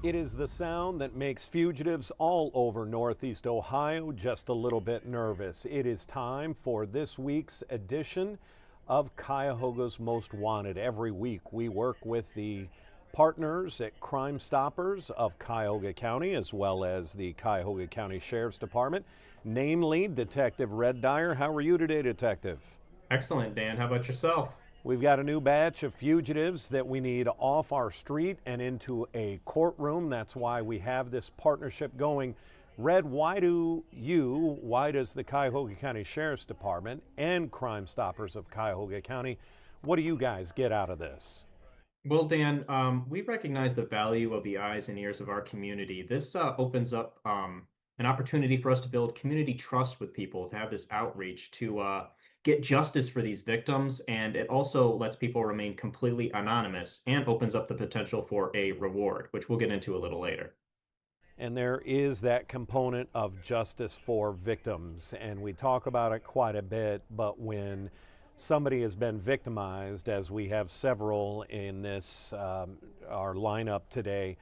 It is the sound that makes fugitives all over Northeast Ohio just a little bit nervous. It is time for this week's edition of Cuyahoga's Most Wanted. Every week we work with the partners at Crime Stoppers of Cuyahoga County as well as the Cuyahoga County Sheriff's Department, namely Detective Red Dyer. How are you today, Detective? Excellent, Dan. How about yourself? We've got a new batch of fugitives that we need off our street and into a courtroom. That's why we have this partnership going. Red, why does the Cuyahoga County Sheriff's Department and Crime Stoppers of Cuyahoga County, what do you guys get out of this? Well, Dan, we recognize the value of the eyes and ears of our community. This opens up an opportunity for us to build community trust with people, to have this outreach, to get justice for these victims. And it also lets people remain completely anonymous and opens up the potential for a reward, which we'll get into a little later. And there is that component of justice for victims, and we talk about it quite a bit, but when somebody has been victimized, as we have several in this our lineup today,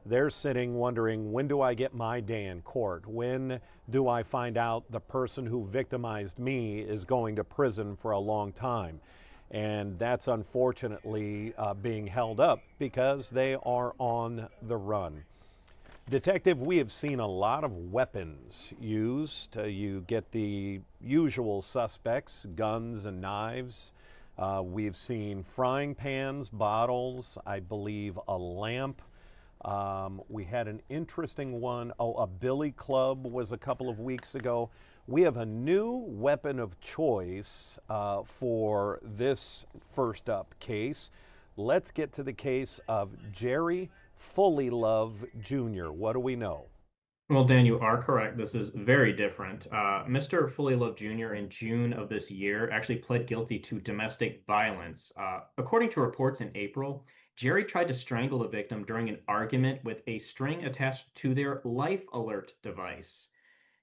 they're sitting wondering, when do I get my day in court? When do I find out the person who victimized me is going to prison for a long time? And that's unfortunately being held up because they are on the run. Detective, we have seen a lot of weapons used. You get the usual suspects, guns and knives. We've seen frying pans, bottles, I believe a lamp. We had an interesting one. Oh, a billy club was a couple of weeks ago. We have a new weapon of choice for this first up case. Let's get to the case of Jerry Fully Love Jr. What do we know? Well, Dan, you are correct. This is very different. Mr. Fully Love Jr. in June of this year actually pled guilty to domestic violence. According to reports in April, Jerry tried to strangle the victim during an argument with a string attached to their life alert device.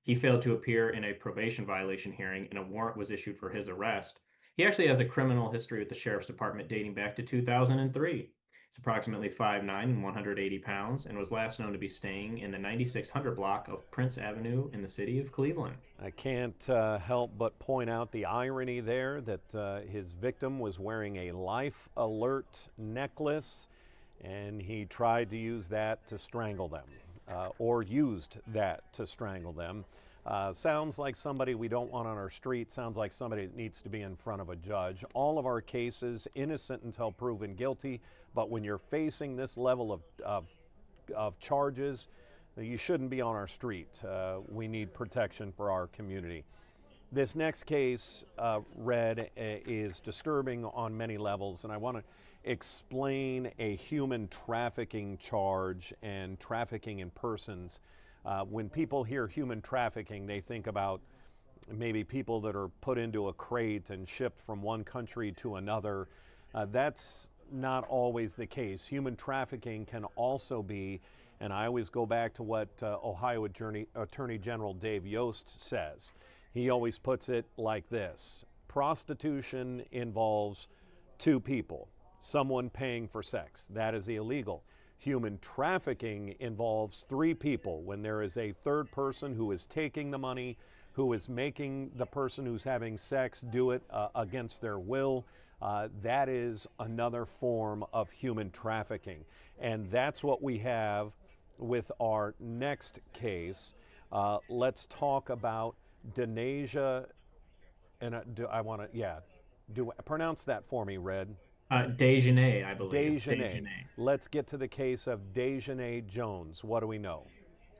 He failed to appear in a probation violation hearing, and a warrant was issued for his arrest. He actually has a criminal history with the sheriff's department dating back to 2003. He's approximately 5'9" and 180 pounds, and was last known to be staying in the 9600 block of Prince Avenue in the city of Cleveland. I can't help but point out the irony there that his victim was wearing a life alert necklace and he tried to use that to strangle them, or used that to strangle them. Sounds like somebody we don't want on our street. Sounds like somebody that needs to be in front of a judge. All of our cases, innocent until proven guilty. But when you're facing this level of charges, you shouldn't be on our street. We need protection for our community. This next case, Red, is disturbing on many levels, and I want to explain a human trafficking charge and trafficking in persons. When people hear human trafficking, they think about maybe people that are put into a crate and shipped from one country to another. That's not always the case. Human trafficking can also be, and I always go back to what Ohio Attorney General Dave Yost says. He always puts it like this: prostitution involves two people, someone paying for sex. That is illegal. Human trafficking involves three people, when there is a third person who is taking the money, who is making the person who's having sex do it against their will. That is another form of human trafficking. And that's what we have with our next case. Let's talk about Denasia, and do pronounce that for me, Red. Dejane, I believe. Dejane. Dejane. Let's get to the case of Dejane Jones. What do we know?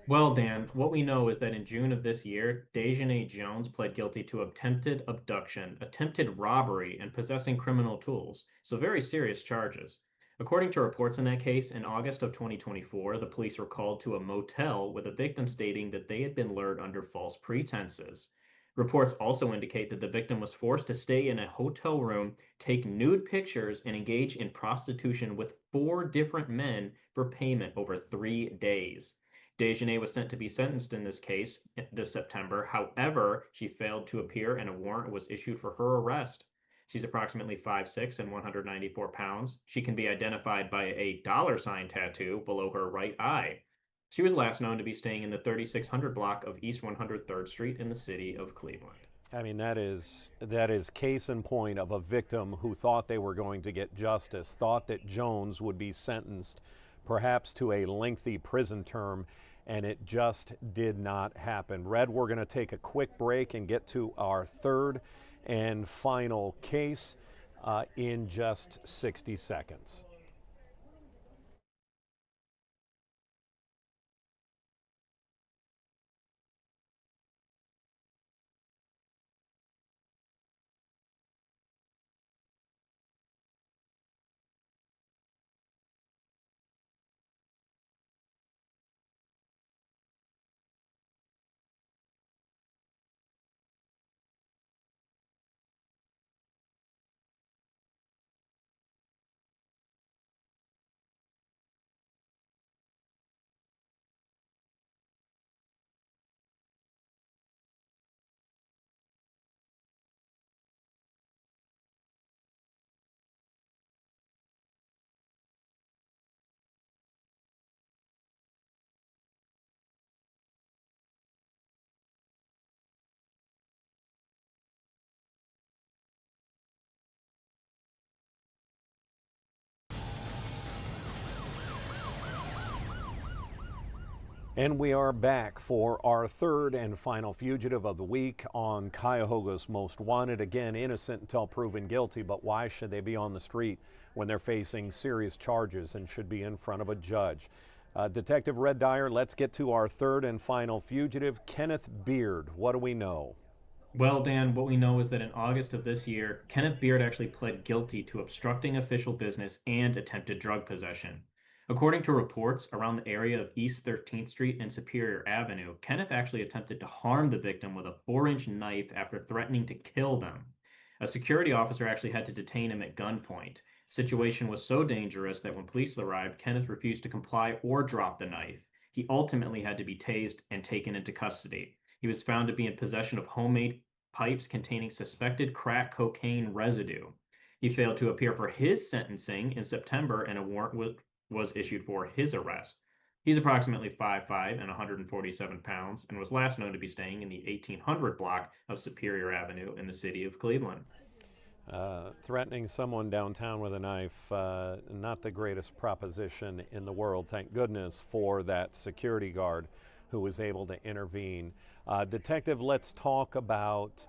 Well, Dan, what we know is that in June of this year, Dejane Jones pled guilty to attempted abduction, attempted robbery, and possessing criminal tools. So very serious charges. According to reports in that case, in August of 2024, the police were called to a motel with a victim stating that they had been lured under false pretenses. Reports also indicate that the victim was forced to stay in a hotel room, take nude pictures, and engage in prostitution with four different men for payment over 3 days. Dejane was sent to be sentenced in this case this September. However, she failed to appear and a warrant was issued for her arrest. She's approximately 5'6" and 194 pounds. She can be identified by a $ tattoo below her right eye. She was last known to be staying in the 3600 block of East 103rd Street in the city of Cleveland. I mean, that is case in point of a victim who thought they were going to get justice, thought that Jones would be sentenced perhaps to a lengthy prison term, and it just did not happen. Red, we're going to take a quick break and get to our third and final case in just 60 seconds. And we are back for our third and final fugitive of the week on Cuyahoga's Most Wanted. Again, innocent until proven guilty, but why should they be on the street when they're facing serious charges and should be in front of a judge? Detective Red Dyer, let's get to our third and final fugitive, Kenneth Beard. What do we know? Well, Dan, what we know is that in August of this year, Kenneth Beard actually pled guilty to obstructing official business and attempted drug possession. According to reports around the area of East 13th Street and Superior Avenue, Kenneth actually attempted to harm the victim with a 4-inch knife after threatening to kill them. A security officer actually had to detain him at gunpoint. The situation was so dangerous that when police arrived, Kenneth refused to comply or drop the knife. He ultimately had to be tased and taken into custody. He was found to be in possession of homemade pipes containing suspected crack cocaine residue. He failed to appear for his sentencing in September, and a warrant was issued for his arrest. He's approximately 5'5" and 147 pounds and was last known to be staying in the 1800 block of Superior Avenue in the city of Cleveland. Threatening someone downtown with a knife, not the greatest proposition in the world. Thank goodness for that security guard who was able to intervene. Detective, let's talk about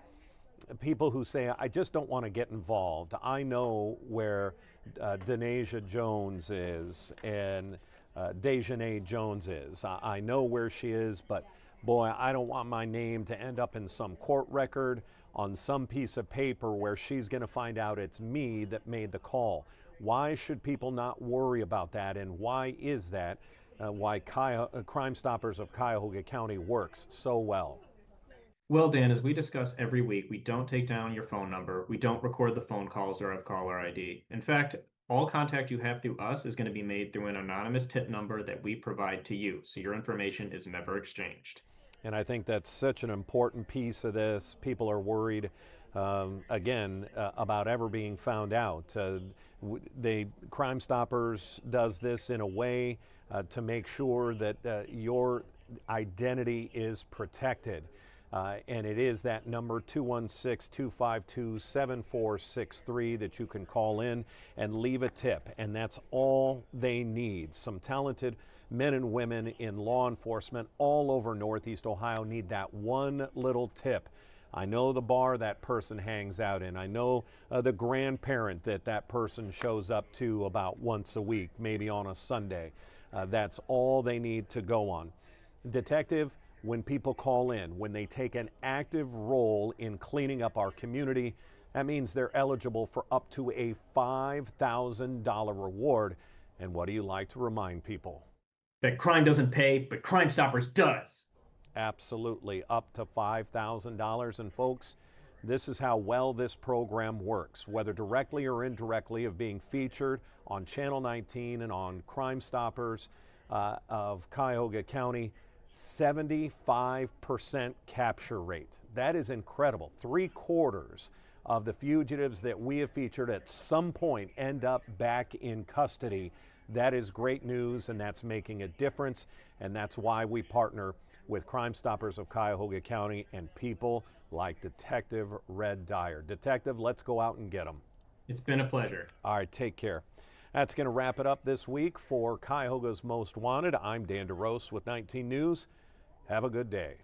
people who say, I just don't want to get involved. I know where Dejane Jones is and Dejane Jones is. I know where she is, but boy, I don't want my name to end up in some court record on some piece of paper where she's going to find out it's me that made the call. Why should people not worry about that, and why is that? Why Crime Stoppers of Cuyahoga County works so well? Well, Dan, as we discuss every week, we don't take down your phone number. We don't record the phone calls or have caller ID. In fact, all contact you have through us is going to be made through an anonymous tip number that we provide to you, so your information is never exchanged. And I think that's such an important piece of this. People are worried, about ever being found out. Crime Stoppers does this in a way to make sure that your identity is protected. And it is that number 216-252-7463 that you can call in and leave a tip. And that's all they need. Some talented men and women in law enforcement all over Northeast Ohio need that one little tip. I know the bar that person hangs out in. I know the grandparent that person shows up to about once a week, maybe on a Sunday. That's all they need to go on. Detective, when people call in, when they take an active role in cleaning up our community, that means they're eligible for up to a $5,000 reward. And what do you like to remind people? That crime doesn't pay, but Crime Stoppers does. Absolutely, up to $5,000. And folks, this is how well this program works, whether directly or indirectly, of being featured on Channel 19 and on Crime Stoppers of Cuyahoga County. 75% capture rate. That is incredible. 3/4 of the fugitives that we have featured at some point end up back in custody. That is great news, and that's making a difference, and that's why we partner with Crime Stoppers of Cuyahoga County and people like Detective Red Dyer. Detective, let's go out and get them. It's been a pleasure. All right, take care. That's going to wrap it up this week for Cuyahoga's Most Wanted. I'm Dan DeRose with 19 News. Have a good day.